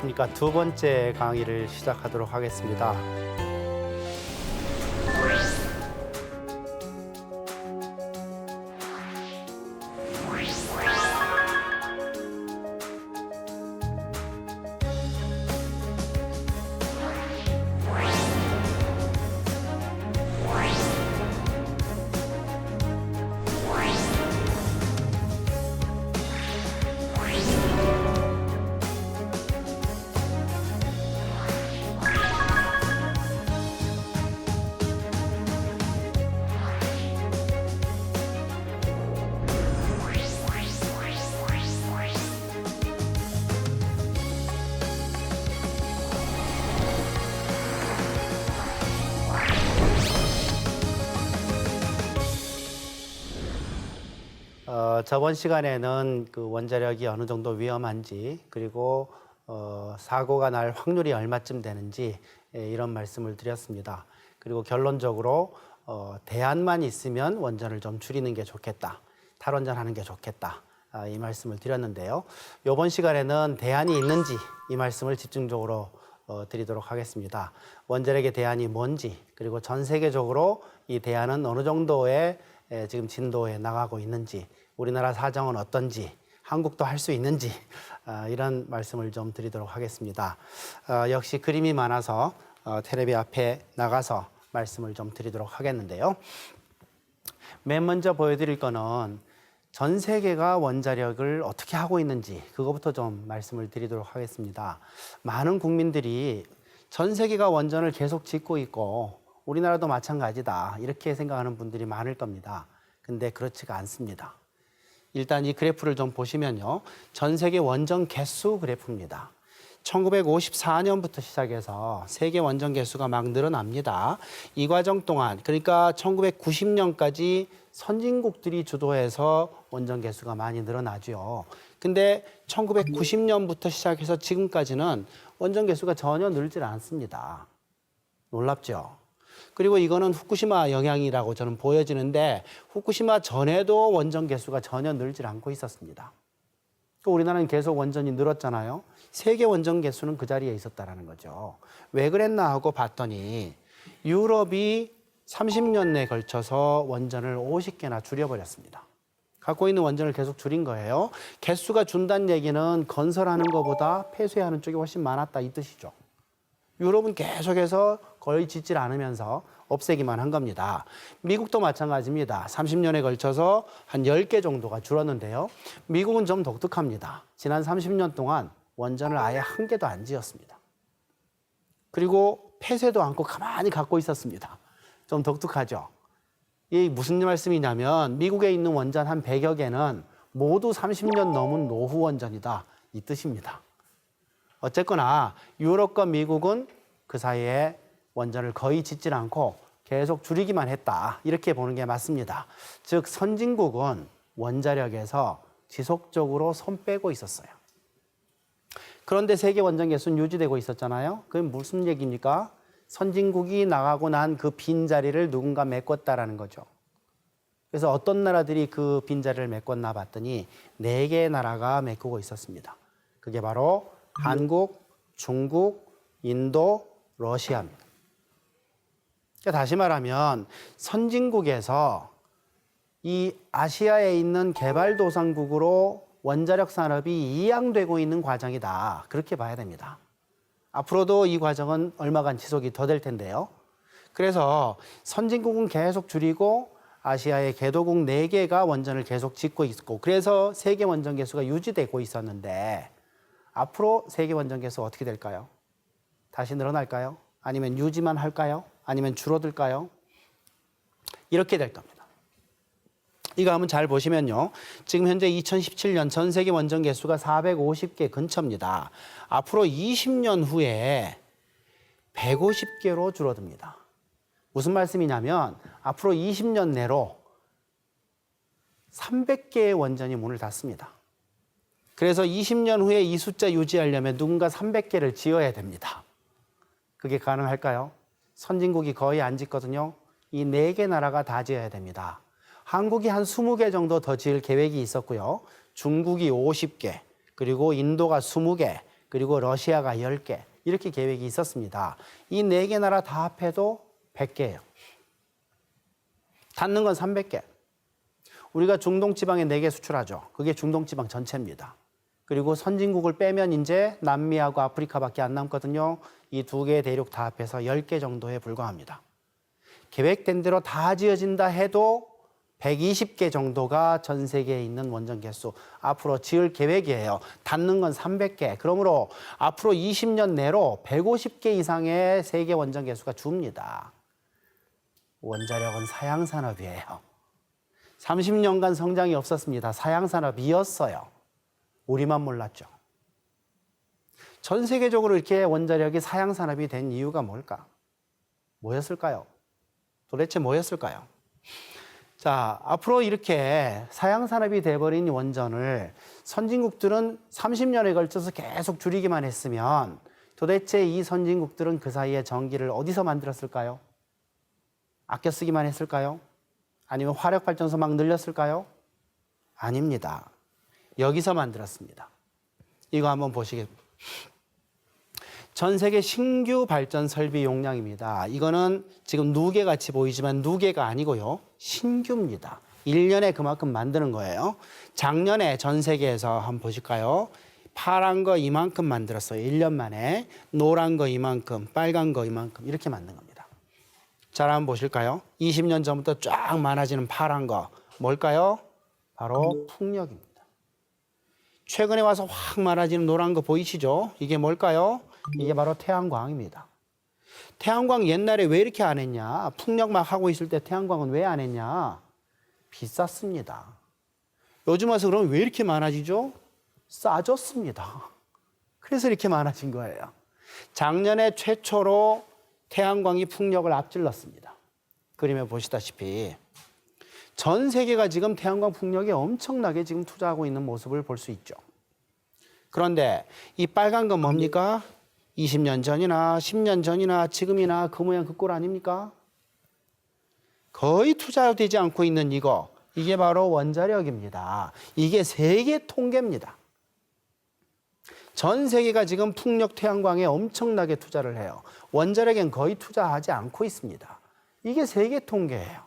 안녕하십니까. 두 번째 강의를 시작하도록 하겠습니다. 저번 시간에는 그 원자력이 어느 정도 위험한지, 그리고 사고가 날 확률이 얼마쯤 되는지 이런 말씀을 드렸습니다. 그리고 결론적으로 대안만 있으면 원전을 좀 줄이는 게 좋겠다, 탈원전하는 게 좋겠다, 이 말씀을 드렸는데요. 이번 시간에는 대안이 있는지 이 말씀을 집중적으로 드리도록 하겠습니다. 원자력의 대안이 뭔지, 그리고 전 세계적으로 이 대안은 어느 정도의 지금 진도에 나가고 있는지, 우리나라 사정은 어떤지, 한국도 할 수 있는지, 이런 말씀을 좀 드리도록 하겠습니다. 역시 그림이 많아서 텔레비 앞에 나가서 말씀을 좀 드리도록 하겠는데요. 맨 먼저 보여드릴 거는 전 세계가 원자력을 어떻게 하고 있는지, 그거부터 좀 말씀을 드리도록 하겠습니다. 많은 국민들이 전 세계가 원전을 계속 짓고 있고 우리나라도 마찬가지다, 이렇게 생각하는 분들이 많을 겁니다. 근데 그렇지가 않습니다. 일단 이 그래프를 좀 보시면요. 전 세계 원전 개수 그래프입니다. 1954년부터 시작해서 세계 원전 개수가 막 늘어납니다. 이 과정 동안, 그러니까 1990년까지 선진국들이 주도해서 원전 개수가 많이 늘어나죠. 근데 1990년부터 시작해서 지금까지는 원전 개수가 전혀 늘질 않습니다. 놀랍죠? 그리고 이거는 후쿠시마 영향이라고 저는 보여지는데, 후쿠시마 전에도 원전 개수가 전혀 늘질 않고 있었습니다. 우리나라는 계속 원전이 늘었잖아요. 세계 원전 개수는 그 자리에 있었다는 거죠. 왜 그랬나 하고 봤더니 유럽이 30년 내에 걸쳐서 원전을 50개나 줄여버렸습니다. 갖고 있는 원전을 계속 줄인 거예요. 개수가 준다는 얘기는 건설하는 것보다 폐쇄하는 쪽이 훨씬 많았다, 이 뜻이죠. 유럽은 계속해서 거의 짓질 않으면서 없애기만 한 겁니다. 미국도 마찬가지입니다. 30년에 걸쳐서 한 10개 정도가 줄었는데요. 미국은 좀 독특합니다. 지난 30년 동안 원전을 아예 한 개도 안 지었습니다. 그리고 폐쇄도 않고 가만히 갖고 있었습니다. 좀 독특하죠? 이게 무슨 말씀이냐면 미국에 있는 원전 한 100여 개는 모두 30년 넘은 노후 원전이다, 이 뜻입니다. 어쨌거나 유럽과 미국은 그 사이에 원전을 거의 짓질 않고 계속 줄이기만 했다, 이렇게 보는 게 맞습니다. 즉 선진국은 원자력에서 지속적으로 손 빼고 있었어요. 그런데 세계 원전 개수는 유지되고 있었잖아요. 그게 무슨 얘기입니까? 선진국이 나가고 난 그 빈자리를 누군가 메꿨다라는 거죠. 그래서 어떤 나라들이 그 빈자리를 메꿨나 봤더니 4개의 나라가 메꾸고 있었습니다. 그게 바로 한국, 중국, 인도, 러시아입니다. 그러니까 다시 말하면 선진국에서 이 아시아에 있는 개발도상국으로 원자력 산업이 이양되고 있는 과정이다, 그렇게 봐야 됩니다. 앞으로도 이 과정은 얼마간 지속이 더 될 텐데요. 그래서 선진국은 계속 줄이고 아시아의 개도국 4개가 원전을 계속 짓고 있고, 그래서 세계 원전 개수가 유지되고 있었는데 앞으로 세계 원전 개수 어떻게 될까요? 다시 늘어날까요? 아니면 유지만 할까요? 아니면 줄어들까요? 이렇게 될 겁니다. 이거 한번 잘 보시면요. 지금 현재 2017년 전 세계 원전 개수가 450개 근처입니다. 앞으로 20년 후에 150개로 줄어듭니다. 무슨 말씀이냐면 앞으로 20년 내로 300개의 원전이 문을 닫습니다. 그래서 20년 후에 이 숫자 유지하려면 누군가 300개를 지어야 됩니다. 그게 가능할까요? 선진국이 거의 안 짓거든요. 이 4개 나라가 다 지어야 됩니다. 한국이 한 20개 정도 더 지을 계획이 있었고요. 중국이 50개, 그리고 인도가 20개, 그리고 러시아가 10개 이렇게 계획이 있었습니다. 이 4개 나라 다 합해도 100개예요. 닿는 건 300개. 우리가 중동 지방에 4개 수출하죠. 그게 중동 지방 전체입니다. 그리고 선진국을 빼면 이제 남미하고 아프리카밖에 안 남거든요. 이 2개의 대륙 다 합해서 10개 정도에 불과합니다. 계획된 대로 다 지어진다 해도 120개 정도가 전 세계에 있는 원전 개수 앞으로 지을 계획이에요. 닿는 건 300개. 그러므로 앞으로 20년 내로 150개 이상의 세계 원전 개수가 줍니다. 원자력은 사양산업이에요. 30년간 성장이 없었습니다. 사양산업이었어요. 우리만 몰랐죠. 전 세계적으로 이렇게 원자력이 사양산업이 된 이유가 뭘까? 뭐였을까요? 도대체 뭐였을까요? 자, 앞으로 이렇게 사양산업이 돼버린 원전을 선진국들은 30년에 걸쳐서 계속 줄이기만 했으면 도대체 이 선진국들은 그 사이에 전기를 어디서 만들었을까요? 아껴 쓰기만 했을까요? 아니면 화력발전소 막 늘렸을까요? 아닙니다. 여기서 만들었습니다. 이거 한번 보시겠습니다. 전 세계 신규 발전 설비 용량입니다. 이거는 지금 누계 같이 보이지만 누계가 아니고요. 신규입니다. 1년에 그만큼 만드는 거예요. 작년에 전 세계에서 한번 보실까요? 파란 거 이만큼 만들었어요. 1년 만에. 노란 거 이만큼, 빨간 거 이만큼 이렇게 만든 겁니다. 자, 한번 보실까요? 20년 전부터 쫙 많아지는 파란 거 뭘까요? 바로 풍력입니다. 최근에 와서 확 많아지는 노란 거 보이시죠? 이게 뭘까요? 이게 바로 태양광입니다. 태양광 옛날에 왜 이렇게 안 했냐? 풍력 막 하고 있을 때 태양광은 왜 안 했냐? 비쌌습니다. 요즘 와서 그러면 왜 이렇게 많아지죠? 싸졌습니다. 그래서 이렇게 많아진 거예요. 작년에 최초로 태양광이 풍력을 앞질렀습니다. 그림에 보시다시피 전 세계가 지금 태양광 풍력에 엄청나게 지금 투자하고 있는 모습을 볼 수 있죠. 그런데 이 빨간 건 뭡니까? 20년 전이나 10년 전이나 지금이나 그 모양 그 꼴 아닙니까? 거의 투자되지 않고 있는 이게 바로 원자력입니다. 이게 세계 통계입니다. 전 세계가 지금 풍력 태양광에 엄청나게 투자를 해요. 원자력엔 거의 투자하지 않고 있습니다. 이게 세계 통계예요.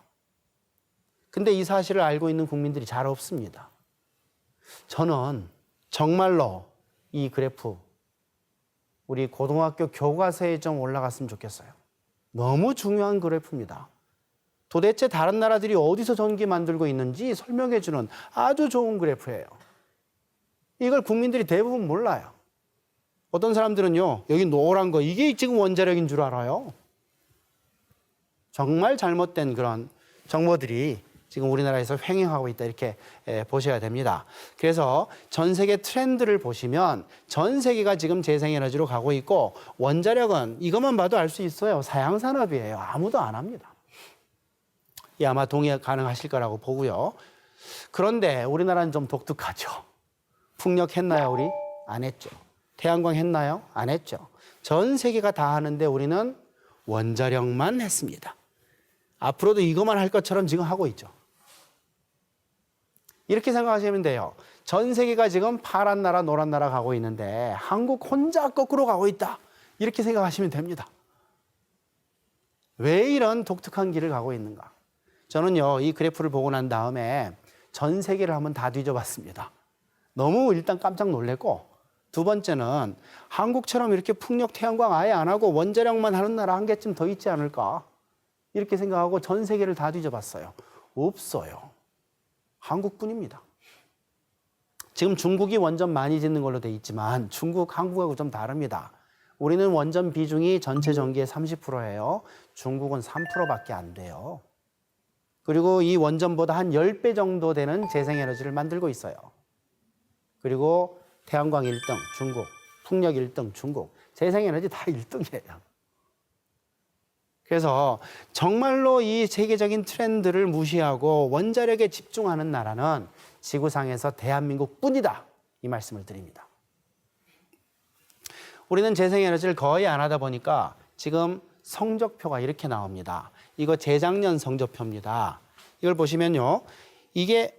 근데 이 사실을 알고 있는 국민들이 잘 없습니다. 저는 정말로 이 그래프 우리 고등학교 교과서에 좀 올라갔으면 좋겠어요. 너무 중요한 그래프입니다. 도대체 다른 나라들이 어디서 전기 만들고 있는지 설명해 주는 아주 좋은 그래프예요. 이걸 국민들이 대부분 몰라요. 어떤 사람들은요, 여기 노란 거 이게 지금 원자력인 줄 알아요. 정말 잘못된 그런 정보들이 지금 우리나라에서 횡행하고 있다 이렇게 보셔야 됩니다. 그래서 전 세계 트렌드를 보시면 전 세계가 지금 재생에너지로 가고 있고 원자력은 이것만 봐도 알 수 있어요. 사양산업이에요. 아무도 안 합니다. 이 아마 동의 가능하실 거라고 보고요. 그런데 우리나라는 좀 독특하죠. 풍력 했나요, 우리? 안 했죠. 태양광 했나요? 안 했죠. 전 세계가 다 하는데 우리는 원자력만 했습니다. 앞으로도 이것만 할 것처럼 지금 하고 있죠. 이렇게 생각하시면 돼요. 전 세계가 지금 파란 나라, 노란 나라 가고 있는데 한국 혼자 거꾸로 가고 있다. 이렇게 생각하시면 됩니다. 왜 이런 독특한 길을 가고 있는가? 저는요, 이 그래프를 보고 난 다음에 전 세계를 한번 다 뒤져봤습니다. 너무 일단 깜짝 놀랐고, 두 번째는 한국처럼 이렇게 풍력, 태양광 아예 안 하고 원자력만 하는 나라 한 개쯤 더 있지 않을까? 이렇게 생각하고 전 세계를 다 뒤져봤어요. 없어요. 한국뿐입니다. 지금 중국이 원전 많이 짓는 걸로 돼 있지만 중국, 한국하고 좀 다릅니다. 우리는 원전 비중이 전체 전기의 30%예요. 중국은 3%밖에 안 돼요. 그리고 이 원전보다 한 10배 정도 되는 재생에너지를 만들고 있어요. 그리고 태양광 1등 중국, 풍력 1등 중국, 재생에너지 다 1등이에요. 그래서 정말로 이 세계적인 트렌드를 무시하고 원자력에 집중하는 나라는 지구상에서 대한민국뿐이다. 이 말씀을 드립니다. 우리는 재생에너지를 거의 안 하다 보니까 지금 성적표가 이렇게 나옵니다. 이거 재작년 성적표입니다. 이걸 보시면요. 이게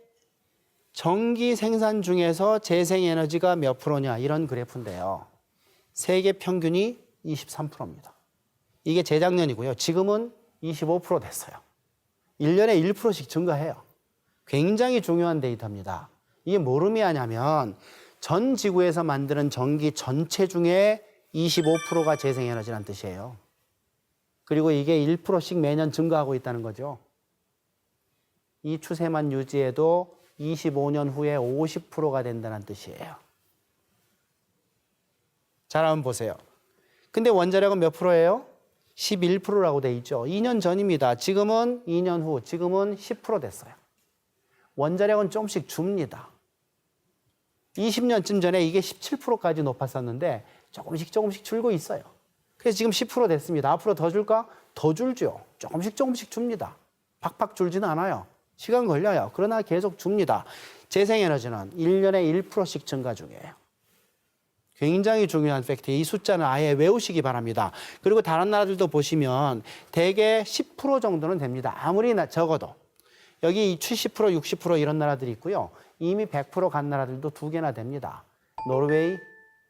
전기 생산 중에서 재생에너지가 몇 프로냐 이런 그래프인데요. 세계 평균이 23%입니다. 이게 재작년이고요. 지금은 25% 됐어요. 1년에 1%씩 증가해요. 굉장히 중요한 데이터입니다. 이게 뭘 의미하냐면 전 지구에서 만드는 전기 전체 중에 25%가 재생에너지라는 뜻이에요. 그리고 이게 1%씩 매년 증가하고 있다는 거죠. 이 추세만 유지해도 25년 후에 50%가 된다는 뜻이에요. 잘 한번 보세요. 근데 원자력은 몇 프로예요? 11%라고 돼 있죠. 2년 전입니다. 지금은 2년 후, 지금은 10% 됐어요. 원자력은 조금씩 줍니다. 20년쯤 전에 이게 17%까지 높았었는데 조금씩 줄고 있어요. 그래서 지금 10% 됐습니다. 앞으로 더 줄까? 더 줄죠. 조금씩 줍니다. 팍팍 줄지는 않아요. 시간 걸려요. 그러나 계속 줍니다. 재생에너지는 1년에 1%씩 증가 중이에요. 굉장히 중요한 팩트예요. 이 숫자는 아예 외우시기 바랍니다. 그리고 다른 나라들도 보시면 대개 10% 정도는 됩니다. 아무리 적어도. 여기 70%, 60% 이런 나라들이 있고요. 이미 100% 간 나라들도 2개나 됩니다. 노르웨이,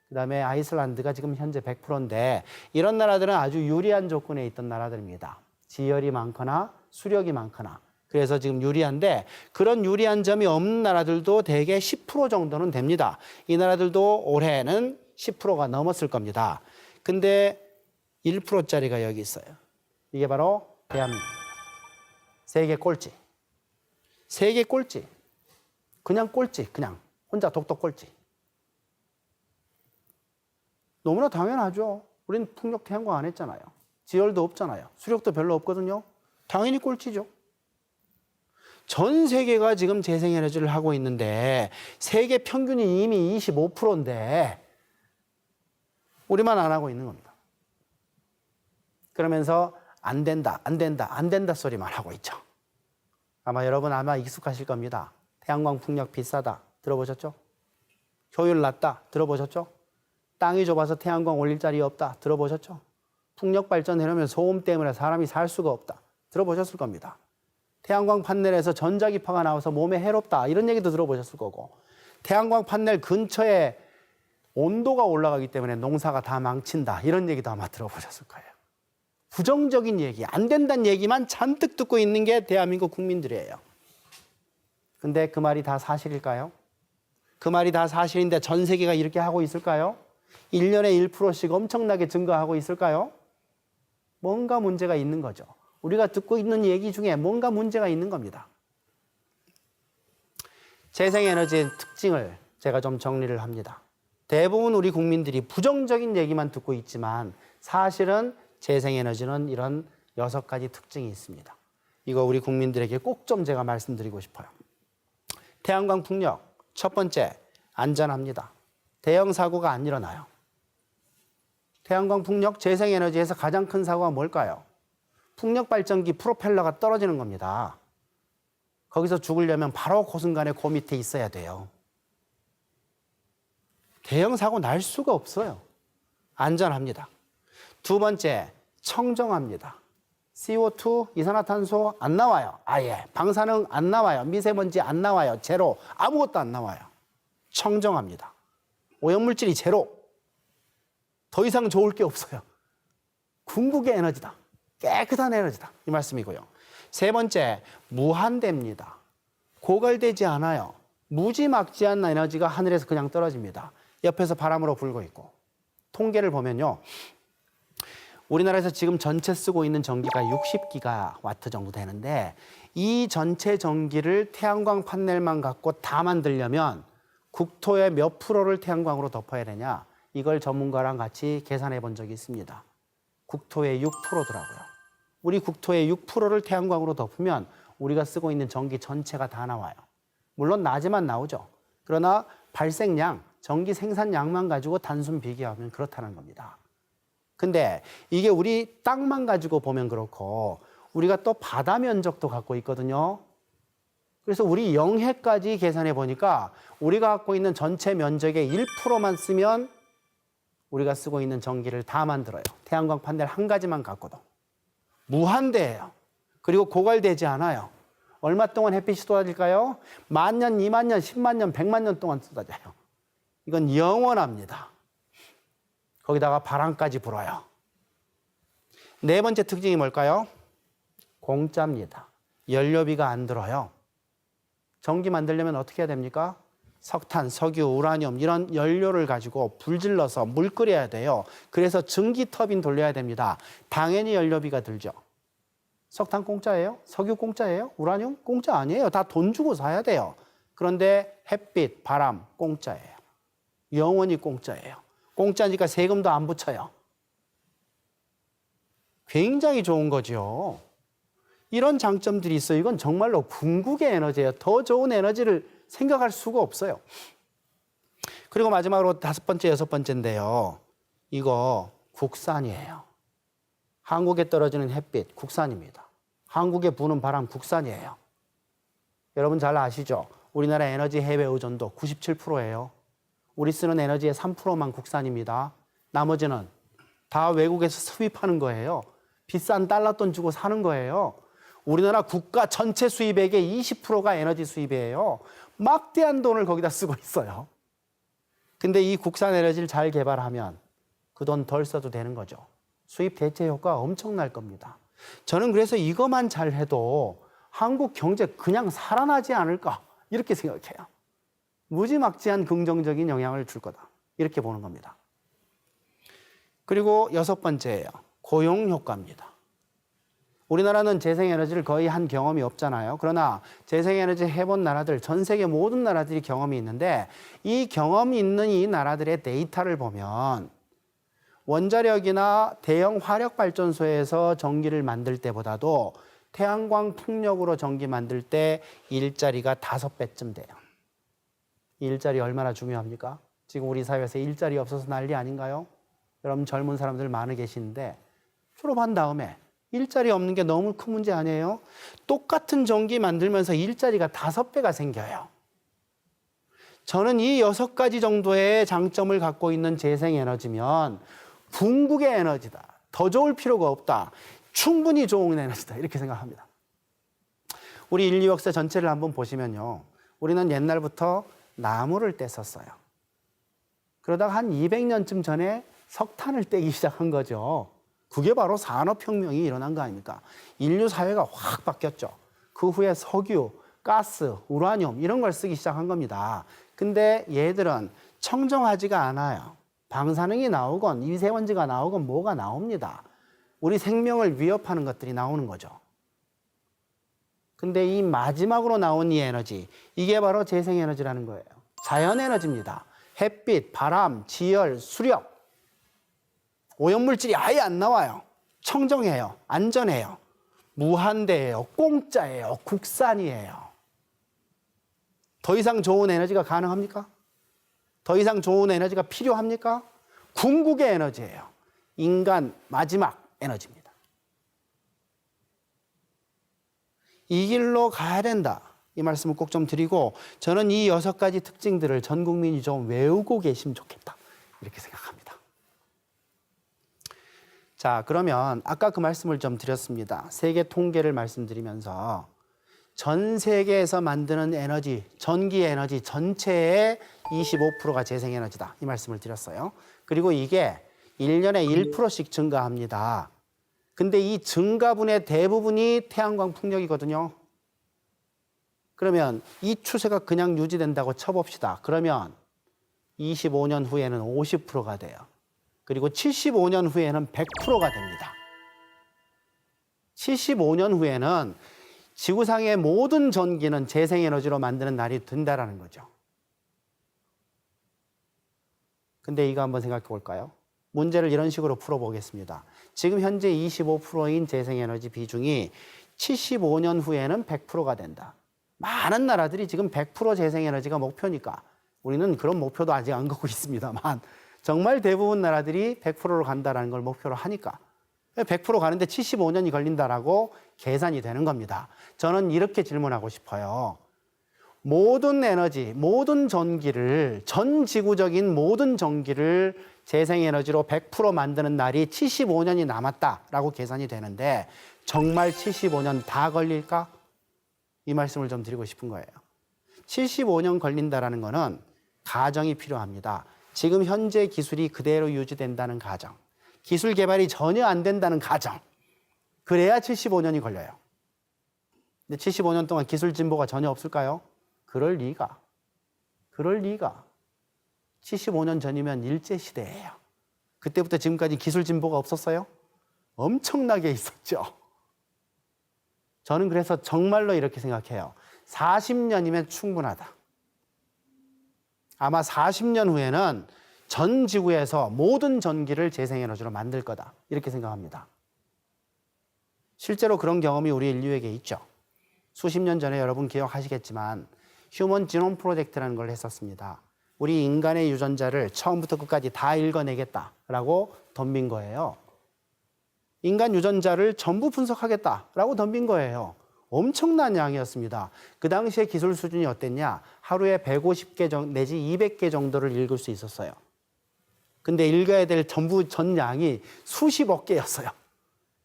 그다음에 아이슬란드가 지금 현재 100%인데 이런 나라들은 아주 유리한 조건에 있던 나라들입니다. 지열이 많거나 수력이 많거나. 그래서 지금 유리한데 그런 유리한 점이 없는 나라들도 대개 10% 정도는 됩니다. 이 나라들도 올해는 10%가 넘었을 겁니다. 근데 1%짜리가 여기 있어요. 이게 바로 대한민국입니다. 세계 꼴찌. 세계 꼴찌. 그냥 꼴찌. 그냥 혼자 독도 꼴찌. 너무나 당연하죠. 우린 풍력 태양광 안 했잖아요. 지열도 없잖아요. 수력도 별로 없거든요. 당연히 꼴찌죠. 전 세계가 지금 재생에너지를 하고 있는데 세계 평균이 이미 25%인데 우리만 안 하고 있는 겁니다. 그러면서 안 된다 소리만 하고 있죠. 여러분 익숙하실 겁니다. 태양광 풍력 비싸다 들어보셨죠? 효율 낮다 들어보셨죠? 땅이 좁아서 태양광 올릴 자리 없다 들어보셨죠? 풍력 발전하려면 소음 때문에 사람이 살 수가 없다 들어보셨을 겁니다. 태양광 판넬에서 전자기파가 나와서 몸에 해롭다 이런 얘기도 들어보셨을 거고 태양광 판넬 근처에 온도가 올라가기 때문에 농사가 다 망친다 이런 얘기도 아마 들어보셨을 거예요. 부정적인 얘기, 안 된다는 얘기만 잔뜩 듣고 있는 게 대한민국 국민들이에요. 근데 그 말이 다 사실일까요? 그 말이 다 사실인데 전 세계가 이렇게 하고 있을까요? 1년에 1%씩 엄청나게 증가하고 있을까요? 뭔가 문제가 있는 거죠. 우리가 듣고 있는 얘기 중에 뭔가 문제가 있는 겁니다. 재생에너지의 특징을 제가 좀 정리를 합니다. 대부분 우리 국민들이 부정적인 얘기만 듣고 있지만 사실은 재생에너지는 이런 6가지 특징이 있습니다. 이거 우리 국민들에게 꼭 좀 제가 말씀드리고 싶어요. 태양광 풍력, 첫 번째, 안전합니다. 대형 사고가 안 일어나요. 태양광 풍력 재생에너지에서 가장 큰 사고가 뭘까요? 풍력 발전기 프로펠러가 떨어지는 겁니다. 거기서 죽으려면 바로 그 순간에 그 밑에 있어야 돼요. 대형 사고 날 수가 없어요. 안전합니다. 두 번째, 청정합니다. CO2, 이산화탄소 안 나와요. 아예. 방사능 안 나와요. 미세먼지 안 나와요. 제로. 아무것도 안 나와요. 청정합니다. 오염물질이 제로. 더 이상 좋을 게 없어요. 궁극의 에너지다. 깨끗한 에너지다. 이 말씀이고요. 세 번째, 무한대입니다. 고갈되지 않아요. 무지막지한 에너지가 하늘에서 그냥 떨어집니다. 옆에서 바람으로 불고 있고. 통계를 보면요. 우리나라에서 지금 전체 쓰고 있는 전기가 60기가와트 정도 되는데 이 전체 전기를 태양광 판넬만 갖고 다 만들려면 국토의 몇 프로를 태양광으로 덮어야 되냐? 이걸 전문가랑 같이 계산해 본 적이 있습니다. 국토의 6%더라고요. 우리 국토의 6%를 태양광으로 덮으면 우리가 쓰고 있는 전기 전체가 다 나와요. 물론 낮에만 나오죠. 그러나 발생량, 전기 생산량만 가지고 단순 비교하면 그렇다는 겁니다. 근데 이게 우리 땅만 가지고 보면 그렇고 우리가 또 바다 면적도 갖고 있거든요. 그래서 우리 영해까지 계산해 보니까 우리가 갖고 있는 전체 면적의 1%만 쓰면 우리가 쓰고 있는 전기를 다 만들어요. 태양광 판넬 한 가지만 갖고도. 무한대예요. 그리고 고갈되지 않아요. 얼마 동안 햇빛이 쏟아질까요? 10,000년, 20,000년, 100,000년, 100만 년 동안 쏟아져요. 이건 영원합니다. 거기다가 바람까지 불어요. 네 번째 특징이 뭘까요? 공짜입니다. 연료비가 안 들어요. 전기 만들려면 어떻게 해야 됩니까? 석탄, 석유, 우라늄 이런 연료를 가지고 불질러서 물 끓여야 돼요. 그래서 증기 터빈 돌려야 됩니다. 당연히 연료비가 들죠. 석탄 공짜예요? 석유 공짜예요? 우라늄 공짜 아니에요. 다 돈 주고 사야 돼요. 그런데 햇빛, 바람 공짜예요. 영원히 공짜예요. 공짜니까 세금도 안 붙여요. 굉장히 좋은 거죠. 이런 장점들이 있어요. 이건 정말로 궁극의 에너지예요. 더 좋은 에너지를 생각할 수가 없어요. 그리고 마지막으로 다섯 번째, 여섯 번째인데요. 이거 국산이에요. 한국에 떨어지는 햇빛 국산입니다. 한국에 부는 바람 국산이에요. 여러분 잘 아시죠? 우리나라 에너지 해외 의존도 97%예요. 우리 쓰는 에너지의 3%만 국산입니다. 나머지는 다 외국에서 수입하는 거예요. 비싼 달러돈 주고 사는 거예요. 우리나라 국가 전체 수입액의 20%가 에너지 수입이에요. 막대한 돈을 거기다 쓰고 있어요. 근데 이 국산 에너지를 잘 개발하면 그 돈 덜 써도 되는 거죠. 수입 대체 효과가 엄청날 겁니다. 저는 그래서 이것만 잘 해도 한국 경제 그냥 살아나지 않을까 이렇게 생각해요. 무지막지한 긍정적인 영향을 줄 거다. 이렇게 보는 겁니다. 그리고 여섯 번째예요. 고용 효과입니다. 우리나라는 재생에너지를 거의 한 경험이 없잖아요. 그러나 재생에너지 해본 나라들, 전 세계 모든 나라들이 경험이 있는데 이 경험이 있는 이 나라들의 데이터를 보면 원자력이나 대형 화력발전소에서 전기를 만들 때보다도 태양광 풍력으로 전기 만들 때 일자리가 5배쯤 돼요. 일자리 얼마나 중요합니까? 지금 우리 사회에서 일자리 없어서 난리 아닌가요? 여러분 젊은 사람들 많이 계시는데 졸업한 다음에 일자리 없는 게 너무 큰 문제 아니에요? 똑같은 전기 만들면서 일자리가 5배가 생겨요. 저는 이 6가지 정도의 장점을 갖고 있는 재생에너지면 궁극의 에너지다. 더 좋을 필요가 없다. 충분히 좋은 에너지다. 이렇게 생각합니다. 우리 인류 역사 전체를 한번 보시면요. 우리는 옛날부터 나무를 뗐었어요. 그러다가 한 200년쯤 전에 석탄을 떼기 시작한 거죠. 그게 바로 산업혁명이 일어난 거 아닙니까? 인류 사회가 확 바뀌었죠. 그 후에 석유, 가스, 우라늄 이런 걸 쓰기 시작한 겁니다. 근데 얘들은 청정하지가 않아요. 방사능이 나오건 미세먼지가 나오건 뭐가 나옵니다. 우리 생명을 위협하는 것들이 나오는 거죠. 근데 이 마지막으로 나온 이 에너지, 이게 바로 재생에너지라는 거예요. 자연에너지입니다. 햇빛, 바람, 지열, 수력. 오염물질이 아예 안 나와요. 청정해요. 안전해요. 무한대예요. 공짜예요. 국산이에요. 더 이상 좋은 에너지가 가능합니까? 더 이상 좋은 에너지가 필요합니까? 궁극의 에너지예요. 인간 마지막 에너지입니다. 이 길로 가야 된다. 이 말씀을 꼭 좀 드리고 저는 이 6가지 특징들을 전 국민이 좀 외우고 계시면 좋겠다. 이렇게 생각합니다. 자, 그러면 아까 그 말씀을 좀 드렸습니다. 세계 통계를 말씀드리면서 전 세계에서 만드는 에너지, 전기 에너지 전체의 25%가 재생에너지다. 이 말씀을 드렸어요. 그리고 이게 1년에 1%씩 증가합니다. 근데 이 증가분의 대부분이 태양광 풍력이거든요. 그러면 이 추세가 그냥 유지된다고 쳐봅시다. 그러면 25년 후에는 50%가 돼요. 그리고 75년 후에는 100%가 됩니다. 75년 후에는 지구상의 모든 전기는 재생에너지로 만드는 날이 된다라는 거죠. 근데 이거 한번 생각해 볼까요? 문제를 이런 식으로 풀어보겠습니다. 지금 현재 25%인 재생에너지 비중이 75년 후에는 100%가 된다. 많은 나라들이 지금 100% 재생에너지가 목표니까 우리는 그런 목표도 아직 안 갖고 있습니다만 정말 대부분 나라들이 100%로 간다는 걸 목표로 하니까 100% 가는데 75년이 걸린다라고 계산이 되는 겁니다. 저는 이렇게 질문하고 싶어요. 모든 에너지, 모든 전기를, 전 지구적인 모든 전기를 재생에너지로 100% 만드는 날이 75년이 남았다라고 계산이 되는데 정말 75년 다 걸릴까? 이 말씀을 좀 드리고 싶은 거예요. 75년 걸린다라는 거는 가정이 필요합니다. 지금 현재 기술이 그대로 유지된다는 가정, 기술 개발이 전혀 안 된다는 가정, 그래야 75년이 걸려요. 근데 75년 동안 기술 진보가 전혀 없을까요? 그럴 리가. 75년 전이면 일제시대예요. 그때부터 지금까지 기술 진보가 없었어요? 엄청나게 있었죠. 저는 그래서 정말로 이렇게 생각해요. 40년이면 충분하다. 아마 40년 후에는 전 지구에서 모든 전기를 재생에너지로 만들 거다. 이렇게 생각합니다. 실제로 그런 경험이 우리 인류에게 있죠. 수십 년 전에 여러분 기억하시겠지만 휴먼 지놈 프로젝트라는 걸 했었습니다. 우리 인간의 유전자를 처음부터 끝까지 다 읽어내겠다라고 덤빈 거예요. 인간 유전자를 전부 분석하겠다라고 덤빈 거예요. 엄청난 양이었습니다. 그 당시에 기술 수준이 어땠냐? 하루에 150개 내지 200개 정도를 읽을 수 있었어요. 근데 읽어야 될 전부 전 양이 수십억 개였어요.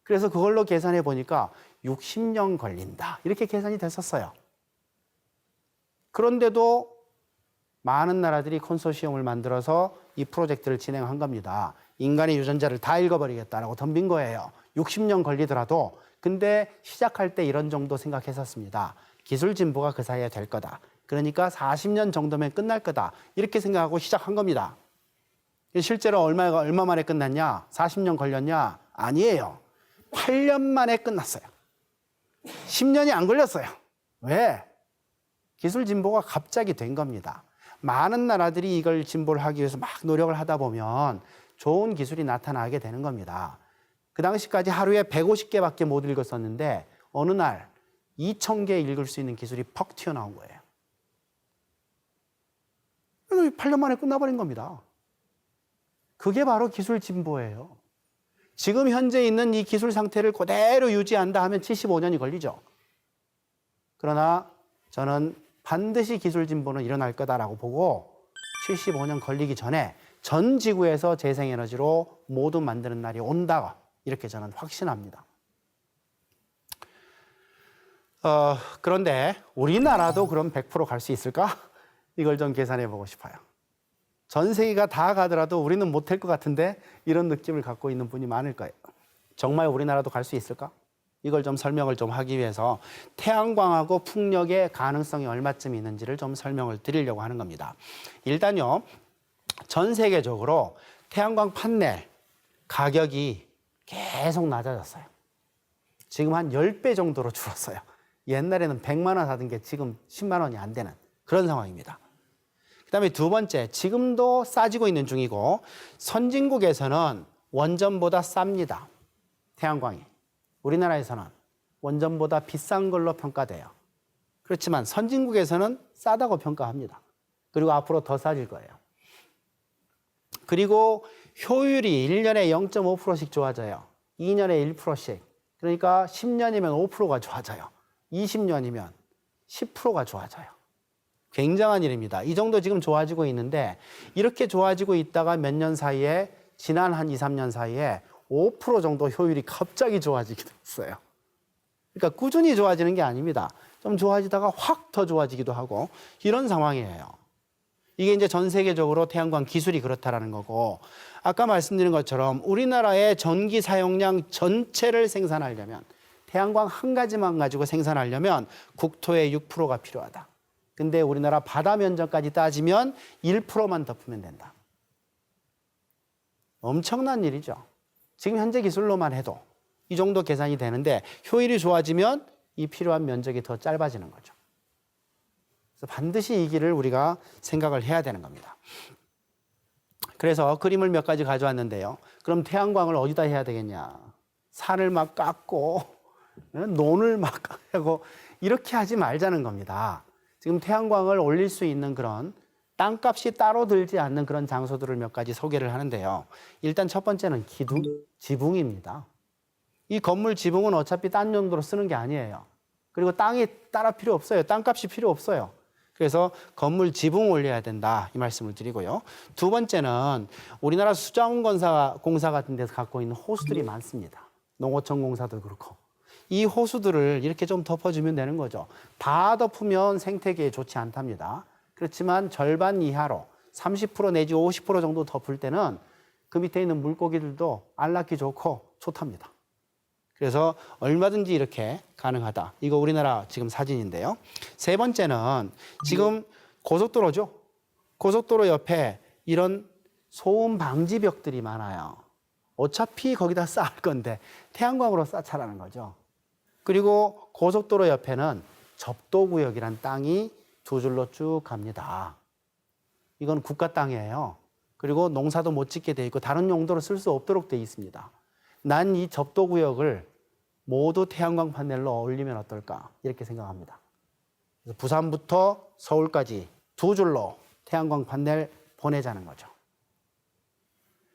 그래서 그걸로 계산해 보니까 60년 걸린다. 이렇게 계산이 됐었어요. 그런데도 많은 나라들이 컨소시엄을 만들어서 이 프로젝트를 진행한 겁니다. 인간의 유전자를 다 읽어버리겠다라고 덤빈 거예요. 60년 걸리더라도. 근데 시작할 때 이런 정도 생각했었습니다. 기술 진보가 그 사이에 될 거다. 그러니까 40년 정도면 끝날 거다. 이렇게 생각하고 시작한 겁니다. 실제로 얼마 만에 끝났냐? 40년 걸렸냐? 아니에요. 8년 만에 끝났어요. 10년이 안 걸렸어요. 왜? 기술 진보가 갑자기 된 겁니다. 많은 나라들이 이걸 진보를 하기 위해서 막 노력을 하다 보면 좋은 기술이 나타나게 되는 겁니다. 그 당시까지 하루에 150개밖에 못 읽었었는데 어느 날 2,000개 읽을 수 있는 기술이 퍽 튀어나온 거예요. 8년 만에 끝나버린 겁니다. 그게 바로 기술 진보예요. 지금 현재 있는 이 기술 상태를 그대로 유지한다 하면 75년이 걸리죠. 그러나 저는 반드시 기술 진보는 일어날 거다라고 보고 75년 걸리기 전에 전 지구에서 재생에너지로 모두 만드는 날이 온다. 이렇게 저는 확신합니다. 그런데 우리나라도 그럼 100% 갈 수 있을까? 이걸 좀 계산해 보고 싶어요. 전 세계가 다 가더라도 우리는 못할 것 같은데 이런 느낌을 갖고 있는 분이 많을 거예요. 정말 우리나라도 갈 수 있을까? 이걸 좀 설명을 좀 하기 위해서 태양광하고 풍력의 가능성이 얼마쯤 있는지를 좀 설명을 드리려고 하는 겁니다. 일단요, 전 세계적으로 태양광 판넬 가격이 계속 낮아졌어요. 지금 한 10배 정도로 줄었어요. 옛날에는 100만 원 하던 게 지금 10만 원이 안 되는 그런 상황입니다. 그다음에 두 번째, 지금도 싸지고 있는 중이고 선진국에서는 원전보다 쌉니다. 태양광이. 우리나라에서는 원전보다 비싼 걸로 평가돼요. 그렇지만 선진국에서는 싸다고 평가합니다. 그리고 앞으로 더 싸질 거예요. 그리고 효율이 1년에 0.5%씩 좋아져요. 2년에 1%씩. 그러니까 10년이면 5%가 좋아져요. 20년이면 10%가 좋아져요. 굉장한 일입니다. 이 정도 지금 좋아지고 있는데 이렇게 좋아지고 있다가 몇 년 사이에 지난 한 2, 3년 사이에 5% 정도 효율이 갑자기 좋아지기도 했어요. 그러니까 꾸준히 좋아지는 게 아닙니다. 좀 좋아지다가 확 더 좋아지기도 하고 이런 상황이에요. 이게 이제 전 세계적으로 태양광 기술이 그렇다라는 거고 아까 말씀드린 것처럼 우리나라의 전기 사용량 전체를 생산하려면 태양광 한 가지만 가지고 생산하려면 국토의 6%가 필요하다. 근데 우리나라 바다 면적까지 따지면 1%만 덮으면 된다. 엄청난 일이죠. 지금 현재 기술로만 해도 이 정도 계산이 되는데 효율이 좋아지면 이 필요한 면적이 더 짧아지는 거죠. 그래서 반드시 이 길을 우리가 생각을 해야 되는 겁니다. 그래서 그림을 몇 가지 가져왔는데요. 그럼 태양광을 어디다 해야 되겠냐? 산을 막 깎고 논을 막 하고 이렇게 하지 말자는 겁니다. 지금 태양광을 올릴 수 있는 그런 땅값이 따로 들지 않는 그런 장소들을 몇 가지 소개를 하는데요. 일단 첫 번째는 지붕입니다. 이 건물 지붕은 어차피 딴 용도로 쓰는 게 아니에요. 그리고 땅이 따라 필요 없어요. 땅값이 필요 없어요. 그래서 건물 지붕 올려야 된다 이 말씀을 드리고요. 두 번째는 우리나라 수자원공사 같은 데서 갖고 있는 호수들이 많습니다. 농어촌 공사도 그렇고. 이 호수들을 이렇게 좀 덮어주면 되는 거죠. 다 덮으면 생태계에 좋지 않답니다. 그렇지만 절반 이하로 30% 내지 50% 정도 덮을 때는 그 밑에 있는 물고기들도 알 낳기 좋고 좋답니다. 그래서 얼마든지 이렇게 가능하다. 이거 우리나라 지금 사진인데요. 세 번째는 지금 고속도로죠. 고속도로 옆에 이런 소음 방지벽들이 많아요. 어차피 거기다 쌓을 건데 태양광으로 쌓자라는 거죠. 그리고 고속도로 옆에는 접도구역이란 땅이 두 줄로 쭉 갑니다. 이건 국가 땅이에요. 그리고 농사도 못 짓게 돼 있고 다른 용도로 쓸 수 없도록 돼 있습니다. 난 이 접도구역을 모두 태양광 파넬로 올리면 어떨까 이렇게 생각합니다. 그래서 부산부터 서울까지 두 줄로 태양광 파넬 보내자는 거죠.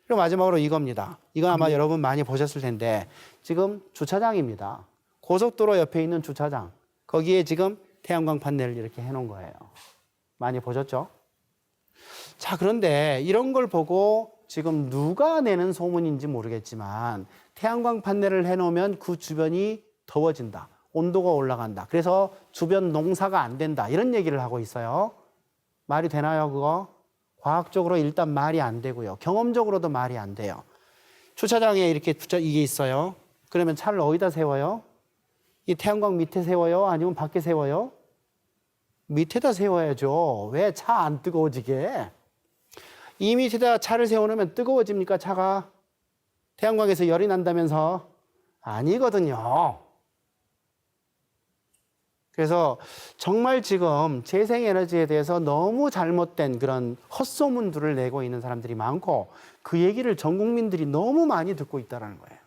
그리고 마지막으로 이겁니다. 이건 아마 여러분 많이 보셨을 텐데 지금 주차장입니다. 고속도로 옆에 있는 주차장. 거기에 지금 태양광 판넬을 이렇게 해놓은 거예요. 많이 보셨죠? 자, 그런데 이런 걸 보고 지금 누가 내는 소문인지 모르겠지만 태양광 판넬을 해놓으면 그 주변이 더워진다. 온도가 올라간다. 그래서 주변 농사가 안 된다. 이런 얘기를 하고 있어요. 말이 되나요, 그거? 과학적으로 일단 말이 안 되고요. 경험적으로도 말이 안 돼요. 주차장에 이렇게 이게 있어요. 그러면 차를 어디다 세워요? 이 태양광 밑에 세워요? 아니면 밖에 세워요? 밑에다 세워야죠. 왜 차 안 뜨거워지게? 이 밑에다 차를 세워놓으면 뜨거워집니까, 차가? 태양광에서 열이 난다면서? 아니거든요. 그래서 정말 지금 재생에너지에 대해서 너무 잘못된 그런 헛소문들을 내고 있는 사람들이 많고 그 얘기를 전 국민들이 너무 많이 듣고 있다는 거예요.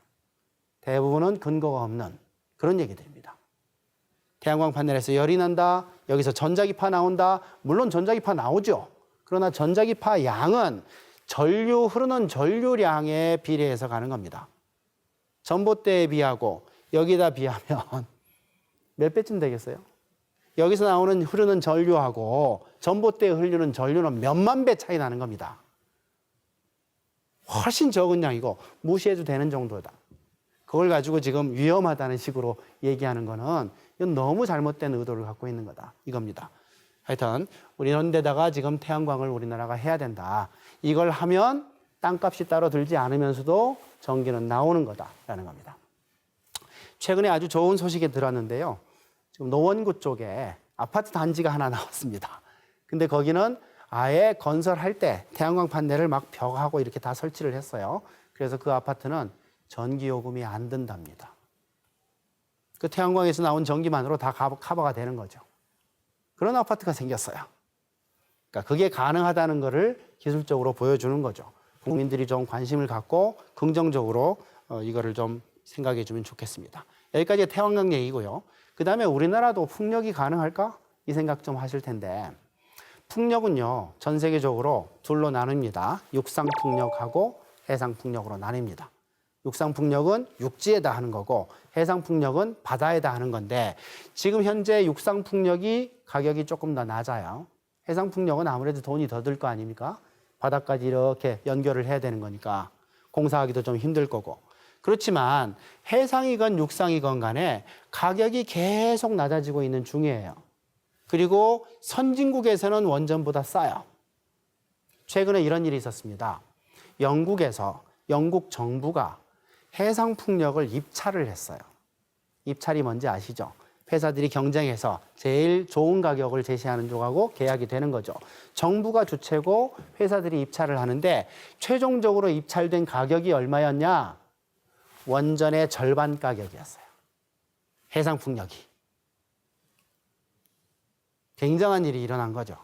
대부분은 근거가 없는 그런 얘기들입니다. 태양광 파넬에서 열이 난다. 여기서 전자기파 나온다. 물론 전자기파 나오죠. 그러나 전자기파 양은 흐르는 전류량에 비례해서 가는 겁니다. 전봇대에 비하고 여기다 비하면 몇 배쯤 되겠어요? 여기서 흐르는 전류하고 전봇대에 흐르는 전류는 몇만 배 차이 나는 겁니다. 훨씬 적은 양이고 무시해도 되는 정도다. 그걸 가지고 지금 위험하다는 식으로 얘기하는 거는 이건 너무 잘못된 의도를 갖고 있는 거다. 이겁니다. 하여튼 이런 데다가 지금 태양광을 우리나라가 해야 된다. 이걸 하면 땅값이 따로 들지 않으면서도 전기는 나오는 거다라는 겁니다. 최근에 아주 좋은 소식이 들었는데요. 지금 노원구 쪽에 아파트 단지가 하나 나왔습니다. 근데 거기는 아예 건설할 때 태양광 판넬을 막 벽하고 이렇게 다 설치를 했어요. 그래서 그 아파트는 전기요금이 안 든답니다. 그 태양광에서 나온 전기만으로 다 커버가 되는 거죠. 그런 아파트가 생겼어요. 그러니까 그게 가능하다는 것을 기술적으로 보여주는 거죠. 국민들이 좀 관심을 갖고 긍정적으로 이거를 좀 생각해 주면 좋겠습니다. 여기까지 태양광 얘기고요. 그 다음에 우리나라도 풍력이 가능할까? 이 생각 좀 하실 텐데 풍력은요. 전 세계적으로 둘로 나눕니다. 육상풍력하고 해상풍력으로 나뉩니다. 육상풍력은 육지에다 하는 거고 해상풍력은 바다에다 하는 건데 지금 현재 육상풍력이 가격이 조금 더 낮아요. 해상풍력은 아무래도 돈이 더 들 거 아닙니까? 바다까지 이렇게 연결을 해야 되는 거니까 공사하기도 좀 힘들 거고. 그렇지만 해상이건 육상이건 간에 가격이 계속 낮아지고 있는 중이에요. 그리고 선진국에서는 원전보다 싸요. 최근에 이런 일이 있었습니다. 영국 정부가 해상풍력을 입찰을 했어요. 입찰이 뭔지 아시죠? 회사들이 경쟁해서 제일 좋은 가격을 제시하는 쪽하고 계약이 되는 거죠. 정부가 주체고 회사들이 입찰을 하는데 최종적으로 입찰된 가격이 얼마였냐? 원전의 절반 가격이었어요. 해상풍력이. 굉장한 일이 일어난 거죠.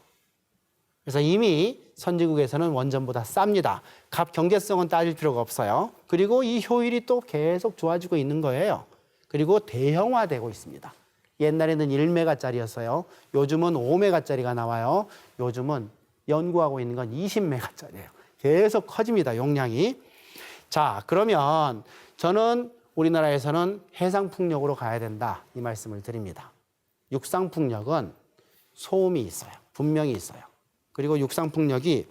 그래서 이미 선진국에서는 원전보다 쌉니다. 값 경제성은 따질 필요가 없어요. 그리고 이 효율이 또 계속 좋아지고 있는 거예요. 그리고 대형화되고 있습니다. 옛날에는 1메가짜리였어요. 요즘은 5메가짜리가 나와요. 요즘은 연구하고 있는 건 20메가짜리예요. 계속 커집니다, 용량이. 자, 그러면 저는 우리나라에서는 해상풍력으로 가야 된다. 이 말씀을 드립니다. 육상풍력은 소음이 있어요. 분명히 있어요. 그리고 육상풍력이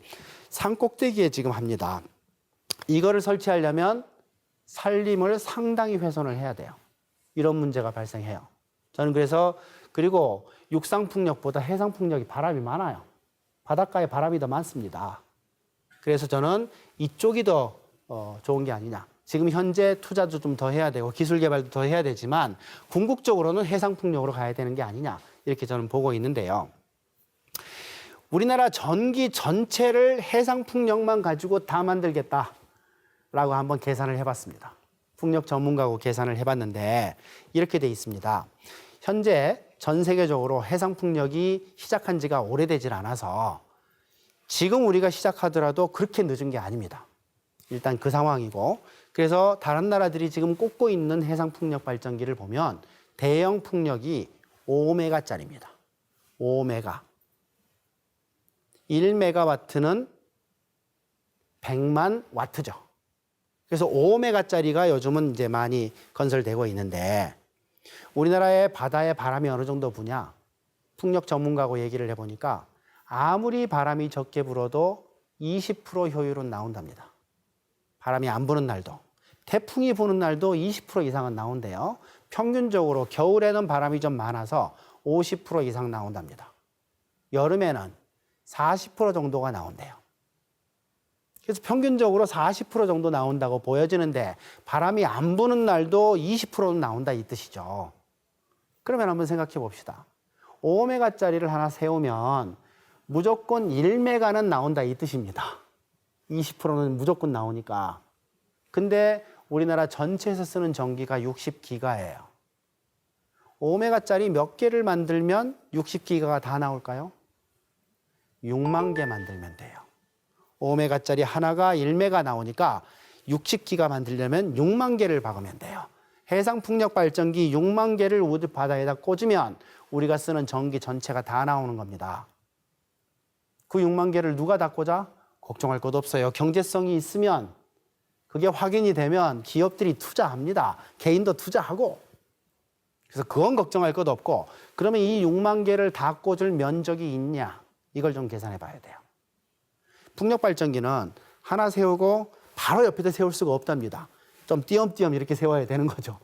산 꼭대기에 지금 합니다. 이거를 설치하려면 산림을 상당히 훼손을 해야 돼요. 이런 문제가 발생해요. 저는 그리고 육상풍력보다 해상풍력이 바람이 많아요. 바닷가에 바람이 더 많습니다. 그래서 저는 이쪽이 더 좋은 게 아니냐. 지금 현재 투자도 좀 더 해야 되고 기술 개발도 더 해야 되지만 궁극적으로는 해상풍력으로 가야 되는 게 아니냐. 이렇게 저는 보고 있는데요. 우리나라 전기 전체를 해상풍력만 가지고 다 만들겠다라고 한번 계산을 해봤습니다. 풍력 전문가하고 계산을 해봤는데 이렇게 돼 있습니다. 현재 전 세계적으로 해상풍력이 시작한 지가 오래되질 않아서 지금 우리가 시작하더라도 그렇게 늦은 게 아닙니다. 일단 그 상황이고, 그래서 다른 나라들이 지금 꽂고 있는 해상풍력 발전기를 보면 대형 풍력이 5메가짜리입니다. 5메가. 1메가와트는 100만 와트죠. 그래서 5메가짜리가 요즘은 이제 많이 건설되고 있는데, 우리나라의 바다에 바람이 어느 정도 부냐? 풍력 전문가하고 얘기를 해보니까 아무리 바람이 적게 불어도 20% 효율은 나온답니다. 바람이 안 부는 날도. 태풍이 부는 날도 20% 이상은 나온대요. 평균적으로 겨울에는 바람이 좀 많아서 50% 이상 나온답니다. 여름에는 40% 정도가 나온대요. 그래서 평균적으로 40% 정도 나온다고 보여지는데 바람이 안 부는 날도 20%는 나온다 이 뜻이죠. 그러면 한번 생각해 봅시다. 5메가짜리를 하나 세우면 무조건 1메가는 나온다 이 뜻입니다. 20%는 무조건 나오니까. 근데 우리나라 전체에서 쓰는 전기가 60기가예요. 5메가짜리 몇 개를 만들면 60기가가 다 나올까요? 6만 개 만들면 돼요. 5메가짜리 하나가 1메가 나오니까 60기가 만들려면 6만 개를 박으면 돼요. 해상풍력 발전기 6만 개를 우주 바다에다 꽂으면 우리가 쓰는 전기 전체가 다 나오는 겁니다. 그 6만 개를 누가 다 꽂아? 걱정할 것 없어요. 경제성이 있으면, 그게 확인이 되면 기업들이 투자합니다. 개인도 투자하고. 그래서 그건 걱정할 것 없고, 그러면 이 6만 개를 다 꽂을 면적이 있냐? 이걸 좀 계산해 봐야 돼요. 풍력 발전기는 하나 세우고 바로 옆에다 세울 수가 없답니다. 좀 띄엄띄엄 이렇게 세워야 되는 거죠.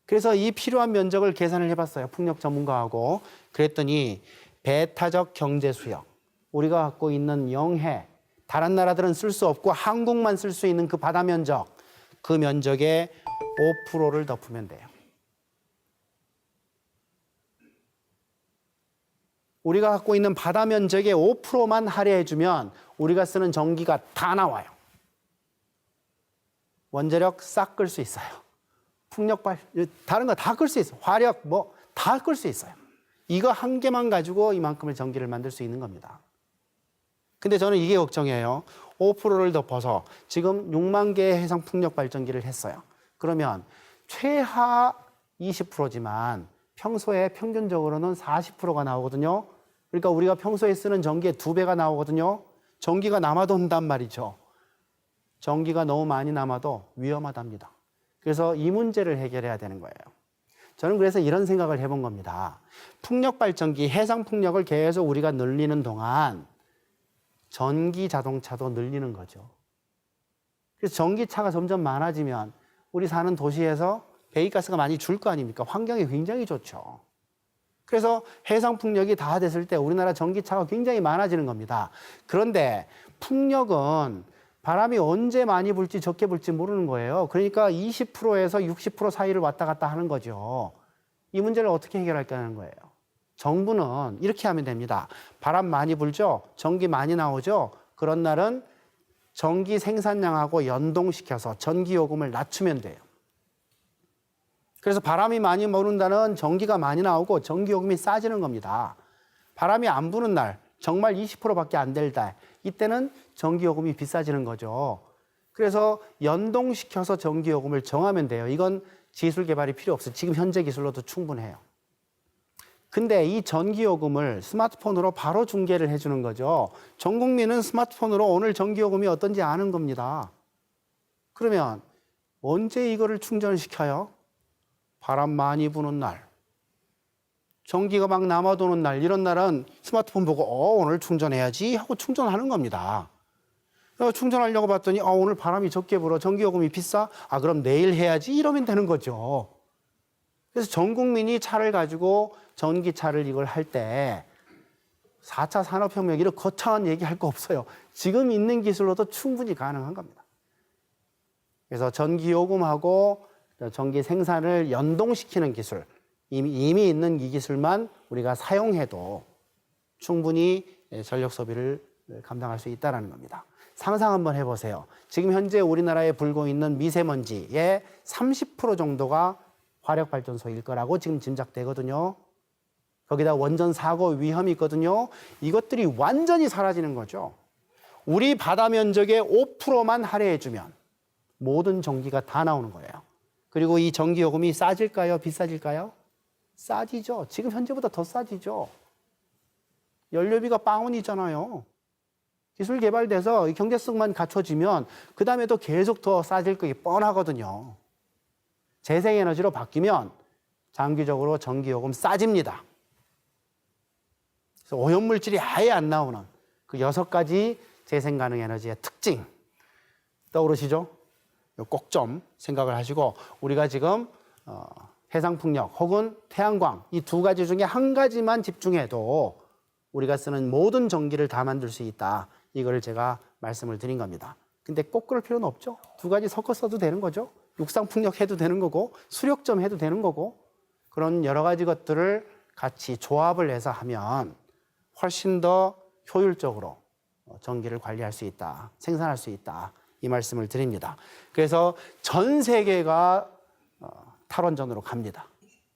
그래서 이 필요한 면적을 계산을 해봤어요. 풍력 전문가하고. 그랬더니 배타적 경제 수역, 우리가 갖고 있는 영해, 다른 나라들은 쓸 수 없고 한국만 쓸 수 있는 그 바다 면적, 그 면적의 5%를 덮으면 돼요. 우리가 갖고 있는 바다 면적의 5%만 할애해주면 우리가 쓰는 전기가 다 나와요. 원자력 싹 끌 수 있어요. 풍력발, 다른 거 다 끌 수 있어요. 화력 뭐 다 끌 수 있어요. 이거 한 개만 가지고 이만큼의 전기를 만들 수 있는 겁니다. 근데 저는 이게 걱정이에요. 5%를 덮어서 지금 6만 개의 해상 풍력 발전기를 했어요. 그러면 최하 20%지만 평소에 평균적으로는 40%가 나오거든요. 그러니까 우리가 평소에 쓰는 전기의 2배가 나오거든요. 전기가 남아도 온단 말이죠. 전기가 너무 많이 남아도 위험하답니다. 그래서 이 문제를 해결해야 되는 거예요. 저는 그래서 이런 생각을 해본 겁니다. 풍력 발전기, 해상 풍력을 계속 우리가 늘리는 동안 전기 자동차도 늘리는 거죠. 그래서 전기차가 점점 많아지면 우리 사는 도시에서 배기가스가 많이 줄 거 아닙니까? 환경에 굉장히 좋죠. 그래서 해상 풍력이 다 됐을 때 우리나라 전기차가 굉장히 많아지는 겁니다. 그런데 풍력은 바람이 언제 많이 불지 적게 불지 모르는 거예요. 그러니까 20%에서 60% 사이를 왔다 갔다 하는 거죠. 이 문제를 어떻게 해결할까 하는 거예요. 정부는 이렇게 하면 됩니다. 바람 많이 불죠? 전기 많이 나오죠? 그런 날은 전기 생산량하고 연동시켜서 전기요금을 낮추면 돼요. 그래서 바람이 많이 부는다는 전기가 많이 나오고 전기요금이 싸지는 겁니다. 바람이 안 부는 날, 정말 20%밖에 안 될 날, 이때는 전기요금이 비싸지는 거죠. 그래서 연동시켜서 전기요금을 정하면 돼요. 이건 기술 개발이 필요 없어요. 지금 현재 기술로도 충분해요. 근데 이 전기요금을 스마트폰으로 바로 중계를 해주는 거죠. 전 국민은 스마트폰으로 오늘 전기요금이 어떤지 아는 겁니다. 그러면 언제 이거를 충전시켜요? 바람 많이 부는 날, 전기가 막 남아도는 날, 이런 날은 스마트폰 보고 오늘 충전해야지 하고 충전하는 겁니다. 충전하려고 봤더니 오늘 바람이 적게 불어, 전기요금이 비싸? 그럼 내일 해야지, 이러면 되는 거죠. 그래서 전 국민이 차를 가지고 전기차를 이걸 할 때 4차 산업혁명 이런 거창한 얘기할 거 없어요. 지금 있는 기술로도 충분히 가능한 겁니다. 그래서 전기요금하고 전기 생산을 연동시키는 기술, 이미 있는 이 기술만 우리가 사용해도 충분히 전력 소비를 감당할 수 있다는 겁니다. 상상 한번 해보세요. 지금 현재 우리나라에 불고 있는 미세먼지의 30% 정도가 화력발전소일 거라고 지금 짐작되거든요. 거기다 원전 사고 위험이 있거든요. 이것들이 완전히 사라지는 거죠. 우리 바다 면적의 5%만 할애해주면 모든 전기가 다 나오는 거예요. 그리고 이 전기요금이 싸질까요? 비싸질까요? 싸지죠. 지금 현재보다 더 싸지죠. 연료비가 빵원이잖아요. 기술 개발돼서 경제성만 갖춰지면 그 다음에도 계속 더 싸질 게 뻔하거든요. 재생에너지로 바뀌면 장기적으로 전기요금 싸집니다. 그래서 오염물질이 아예 안 나오는 그 6가지 재생 가능 에너지의 특징 떠오르시죠? 꼭 좀 생각을 하시고 우리가 지금 해상풍력 혹은 태양광 이 2가지 중에 한 가지만 집중해도 우리가 쓰는 모든 전기를 다 만들 수 있다. 이거를 제가 말씀을 드린 겁니다. 근데 꼭 그럴 필요는 없죠. 2가지 섞어 써도 되는 거죠. 육상풍력 해도 되는 거고 수력점 해도 되는 거고 그런 여러 가지 것들을 같이 조합을 해서 하면 훨씬 더 효율적으로 전기를 관리할 수 있다. 생산할 수 있다. 이 말씀을 드립니다. 그래서 전 세계가 탈원전으로 갑니다.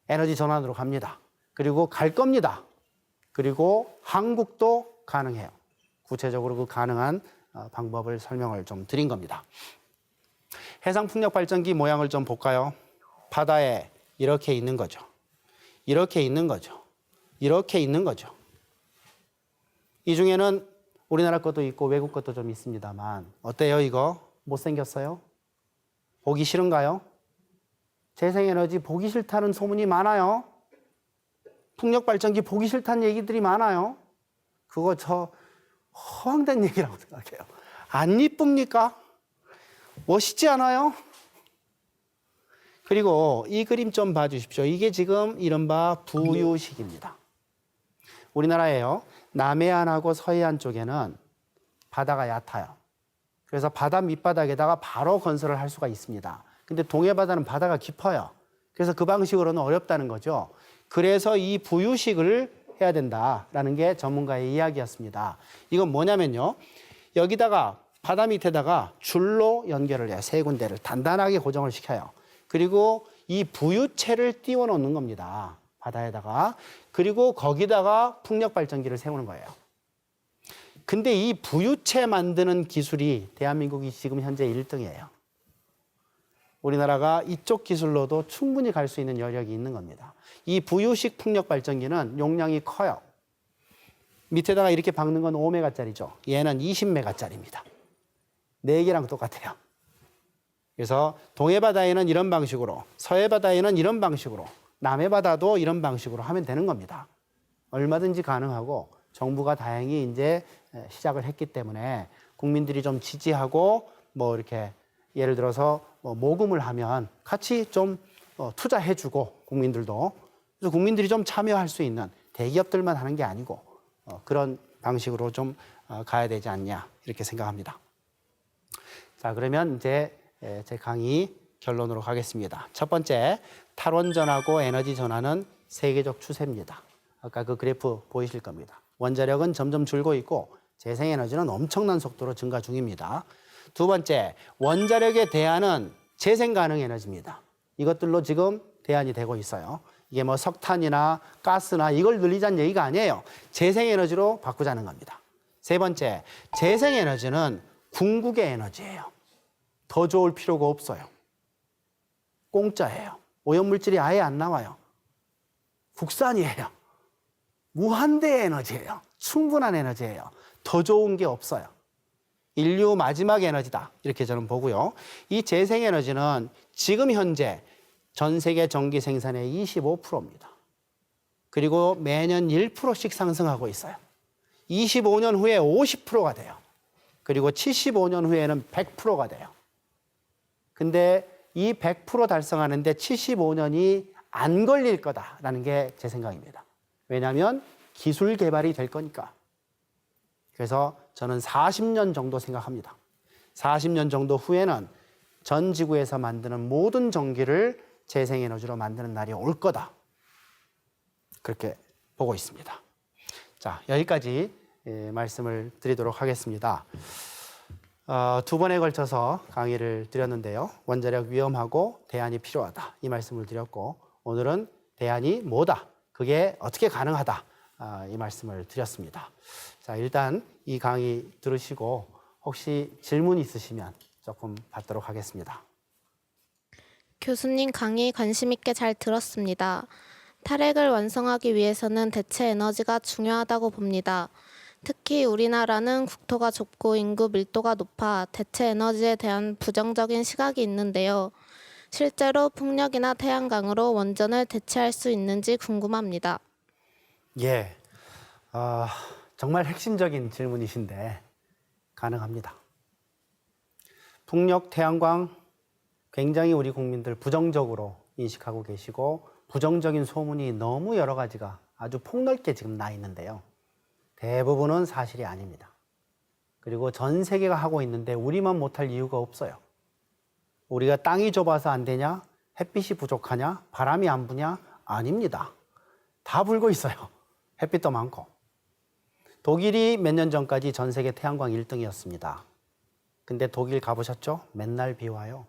에너지 전환으로 갑니다. 그리고 갈 겁니다. 그리고 한국도 가능해요. 구체적으로 그 가능한 방법을 설명을 좀 드린 겁니다. 해상풍력 발전기 모양을 좀 볼까요? 바다에 이렇게 있는 거죠. 이렇게 있는 거죠. 이렇게 있는 거죠. 이 중에는 우리나라 것도 있고 외국 것도 좀 있습니다만 어때요 이거? 못생겼어요? 보기 싫은가요? 재생에너지 보기 싫다는 소문이 많아요. 풍력발전기 보기 싫다는 얘기들이 많아요. 그거 저 허황된 얘기라고 생각해요. 안 이쁩니까? 멋있지 않아요? 그리고 이 그림 좀 봐주십시오. 이게 지금 이른바 부유식입니다. 우리나라에요. 남해안하고 서해안 쪽에는 바다가 얕아요. 그래서 바다 밑바닥에다가 바로 건설을 할 수가 있습니다. 근데 동해바다는 바다가 깊어요. 그래서 그 방식으로는 어렵다는 거죠. 그래서 이 부유식을 해야 된다라는 게 전문가의 이야기였습니다. 이건 뭐냐면요. 여기다가 바다 밑에다가 줄로 연결을 해요. 3군데를 단단하게 고정을 시켜요. 그리고 이 부유체를 띄워 놓는 겁니다. 바다에다가. 그리고 거기다가 풍력발전기를 세우는 거예요. 근데 이 부유체 만드는 기술이 대한민국이 지금 현재 1등이에요. 우리나라가 이쪽 기술로도 충분히 갈 수 있는 여력이 있는 겁니다. 이 부유식 풍력발전기는 용량이 커요. 밑에다가 이렇게 박는 건 5메가짜리죠. 얘는 20메가짜리입니다. 4개랑 똑같아요. 그래서 동해바다에는 이런 방식으로, 서해바다에는 이런 방식으로, 남해바다도 이런 방식으로 하면 되는 겁니다. 얼마든지 가능하고 정부가 다행히 이제 시작을 했기 때문에 국민들이 좀 지지하고 뭐 이렇게 예를 들어서 모금을 하면 같이 좀 투자해주고 국민들도 그래서 국민들이 좀 참여할 수 있는 대기업들만 하는 게 아니고 그런 방식으로 좀 가야 되지 않냐 이렇게 생각합니다. 자, 그러면 이제 제 강의 결론으로 가겠습니다. 첫 번째, 탈원전하고 에너지 전환은 세계적 추세입니다. 아까 그 그래프 보이실 겁니다. 원자력은 점점 줄고 있고 재생에너지는 엄청난 속도로 증가 중입니다. 두 번째, 원자력의 대안은 재생 가능 에너지입니다. 이것들로 지금 대안이 되고 있어요. 이게 뭐 석탄이나 가스나 이걸 늘리자는 얘기가 아니에요. 재생에너지로 바꾸자는 겁니다. 세 번째, 재생에너지는 궁극의 에너지예요. 더 좋을 필요가 없어요. 공짜예요. 오염물질이 아예 안 나와요. 국산이에요. 무한대의 에너지예요. 충분한 에너지예요. 더 좋은 게 없어요. 인류 마지막 에너지다. 이렇게 저는 보고요. 이 재생에너지는 지금 현재 전 세계 전기 생산의 25%입니다. 그리고 매년 1%씩 상승하고 있어요. 25년 후에 50%가 돼요. 그리고 75년 후에는 100%가 돼요. 근데 이 100% 달성하는데 75년이 안 걸릴 거다라는 게 제 생각입니다. 왜냐하면 기술 개발이 될 거니까. 그래서 저는 40년 정도 생각합니다. 40년 정도 후에는 전 지구에서 만드는 모든 전기를 재생에너지로 만드는 날이 올 거다. 그렇게 보고 있습니다. 자, 여기까지 말씀을 드리도록 하겠습니다. 두 번에 걸쳐서 강의를 드렸는데요. 원자력 위험하고 대안이 필요하다. 이 말씀을 드렸고, 오늘은 대안이 뭐다. 그게 어떻게 가능하다. 이 말씀을 드렸습니다. 자, 일단 이 강의 들으시고 혹시 질문 있으시면 조금 받도록 하겠습니다. 교수님 강의 관심 있게 잘 들었습니다. 탈핵을 완성하기 위해서는 대체 에너지가 중요하다고 봅니다. 특히 우리나라는 국토가 좁고 인구 밀도가 높아 대체 에너지에 대한 부정적인 시각이 있는데요. 실제로 풍력이나 태양광으로 원전을 대체할 수 있는지 궁금합니다. 예, 정말 핵심적인 질문이신데 가능합니다. 풍력, 태양광 굉장히 우리 국민들 부정적으로 인식하고 계시고 부정적인 소문이 너무 여러 가지가 아주 폭넓게 지금 나 있는데요. 대부분은 사실이 아닙니다. 그리고 전 세계가 하고 있는데 우리만 못할 이유가 없어요. 우리가 땅이 좁아서 안 되냐? 햇빛이 부족하냐? 바람이 안 부냐? 아닙니다. 다 불고 있어요. 햇빛도 많고. 독일이 몇 년 전까지 전 세계 태양광 1등이었습니다. 근데 독일 가보셨죠? 맨날 비 와요.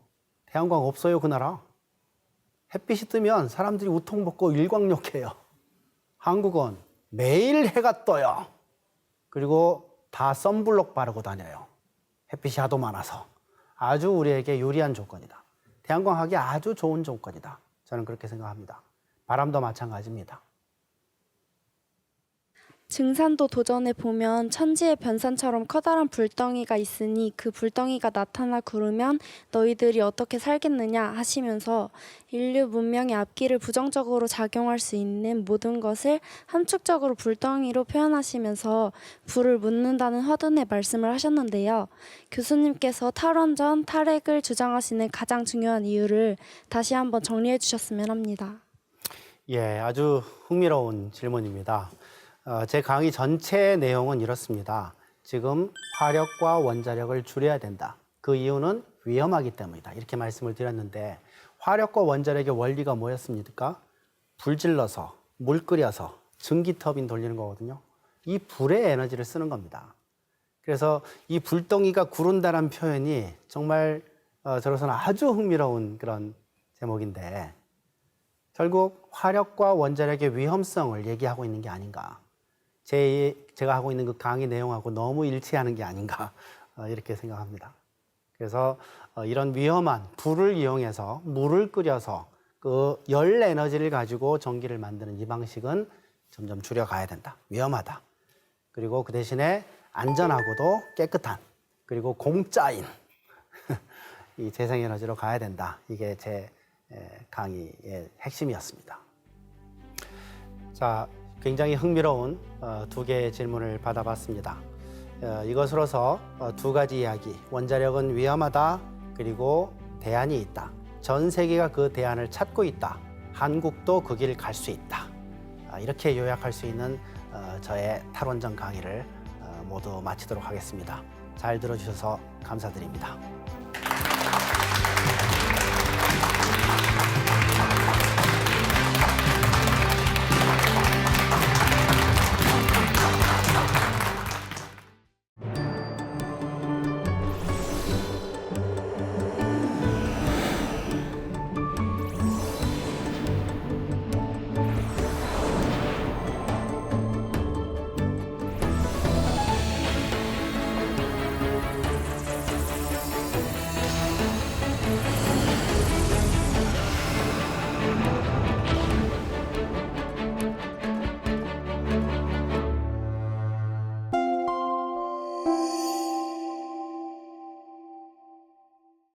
태양광 없어요, 그 나라. 햇빛이 뜨면 사람들이 우통 벗고 일광욕해요. 한국은 매일 해가 떠요. 그리고 다 선블록 바르고 다녀요. 햇빛이 하도 많아서. 아주 우리에게 유리한 조건이다. 태양광 하기 아주 좋은 조건이다. 저는 그렇게 생각합니다. 바람도 마찬가지입니다. 증산도 도전에 보면 천지의 변산처럼 커다란 불덩이가 있으니 그 불덩이가 나타나 구르면 너희들이 어떻게 살겠느냐 하시면서 인류 문명의 앞길을 부정적으로 작용할 수 있는 모든 것을 함축적으로 불덩이로 표현하시면서 불을 묻는다는 화두의 말씀을 하셨는데요. 교수님께서 탈원전, 탈핵을 주장하시는 가장 중요한 이유를 다시 한번 정리해 주셨으면 합니다. 예, 아주 흥미로운 질문입니다. 제 강의 전체 내용은 이렇습니다. 지금 화력과 원자력을 줄여야 된다. 그 이유는 위험하기 때문이다. 이렇게 말씀을 드렸는데 화력과 원자력의 원리가 뭐였습니까? 불 질러서, 물 끓여서 전기 터빈 돌리는 거거든요. 이 불의 에너지를 쓰는 겁니다. 그래서 이 불덩이가 구른다는 표현이 정말 저로서는 아주 흥미로운 그런 제목인데 결국 화력과 원자력의 위험성을 얘기하고 있는 게 아닌가. 제가 하고 있는 그 강의 내용하고 너무 일치하는 게 아닌가 이렇게 생각합니다. 그래서 이런 위험한 불을 이용해서 물을 끓여서 그 열 에너지를 가지고 전기를 만드는 이 방식은 점점 줄여가야 된다. 위험하다. 그리고 그 대신에 안전하고도 깨끗한 그리고 공짜인 이 재생에너지로 가야 된다. 이게 제 강의의 핵심이었습니다. 자, 굉장히 흥미로운 두 개의 질문을 받아봤습니다. 이것으로서 두 가지 이야기, 원자력은 위험하다, 그리고 대안이 있다. 전 세계가 그 대안을 찾고 있다. 한국도 그 길 갈 수 있다. 이렇게 요약할 수 있는 저의 탈원전 강의를 모두 마치도록 하겠습니다. 잘 들어주셔서 감사드립니다.